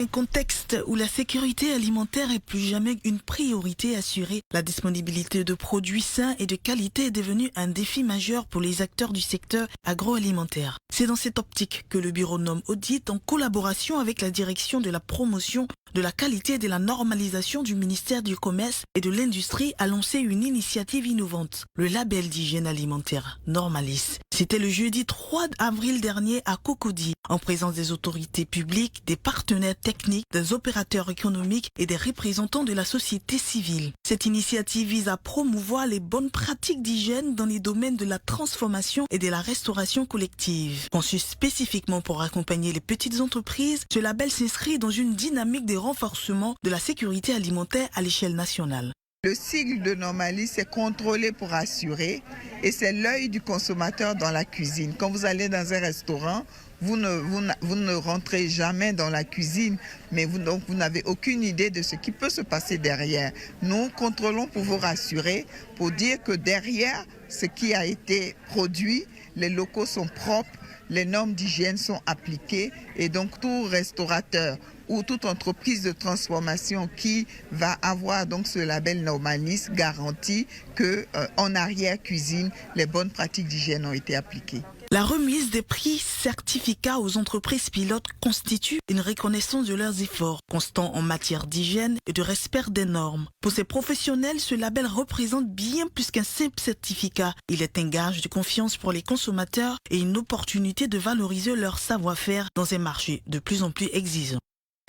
Un contexte où la sécurité alimentaire est plus jamais une priorité assurée, la disponibilité de produits sains et de qualité est devenue un défi majeur pour les acteurs du secteur agroalimentaire. C'est dans cette optique que le bureau NOM Audit, en collaboration avec la direction de la promotion de la qualité et de la normalisation du ministère du Commerce et de l'Industrie, a lancé une initiative innovante, le label d'hygiène alimentaire Normalis. C'était le jeudi 3 avril dernier à Cocody, en présence des autorités publiques, des partenaires techniques, des opérateurs économiques et des représentants de la société civile. Cette initiative vise à promouvoir les bonnes pratiques d'hygiène dans les domaines de la transformation et de la restauration collective. Conçu spécifiquement pour accompagner les petites entreprises, ce label s'inscrit dans une dynamique de renforcement de la sécurité alimentaire à l'échelle nationale. Le sigle de Normalis, c'est contrôler pour assurer, et c'est l'œil du consommateur dans la cuisine. Quand vous allez dans un restaurant, vous ne rentrez jamais dans la cuisine, mais vous n'avez aucune idée de ce qui peut se passer derrière. Nous contrôlons pour vous rassurer, pour dire que derrière ce qui a été produit, les locaux sont propres, les normes d'hygiène sont appliquées, et donc tout restaurateur ou toute entreprise de transformation qui va avoir donc ce label Normalis garantit que en arrière-cuisine, les bonnes pratiques d'hygiène ont été appliquées. La remise des prix certificats aux entreprises pilotes constitue une reconnaissance de leurs efforts constants en matière d'hygiène et de respect des normes. Pour ces professionnels, ce label représente bien plus qu'un simple certificat. Il est un gage de confiance pour les consommateurs et une opportunité de valoriser leur savoir-faire dans un marché de plus en plus exigeant.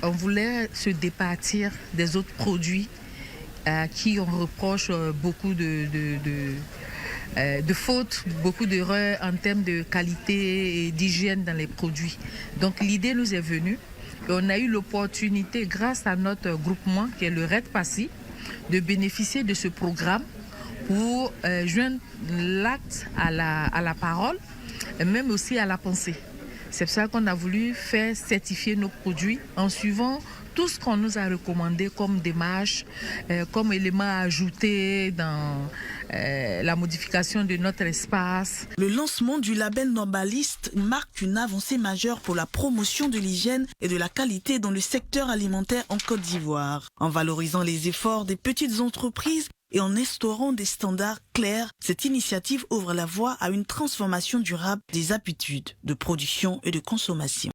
On voulait se départir des autres produits qui on reproche beaucoup de fautes, beaucoup d'erreurs en termes de qualité et d'hygiène dans les produits. Donc l'idée nous est venue et on a eu l'opportunité, grâce à notre groupement qui est le Red Passy, de bénéficier de ce programme pour joindre l'acte à la parole et même aussi à la pensée. C'est pour ça qu'on a voulu faire certifier nos produits en suivant tout ce qu'on nous a recommandé comme démarche, comme élément à ajouter dans la modification de notre espace. Le lancement du label Normalis marque une avancée majeure pour la promotion de l'hygiène et de la qualité dans le secteur alimentaire en Côte d'Ivoire. En valorisant les efforts des petites entreprises et en instaurant des standards clairs, cette initiative ouvre la voie à une transformation durable des habitudes de production et de consommation.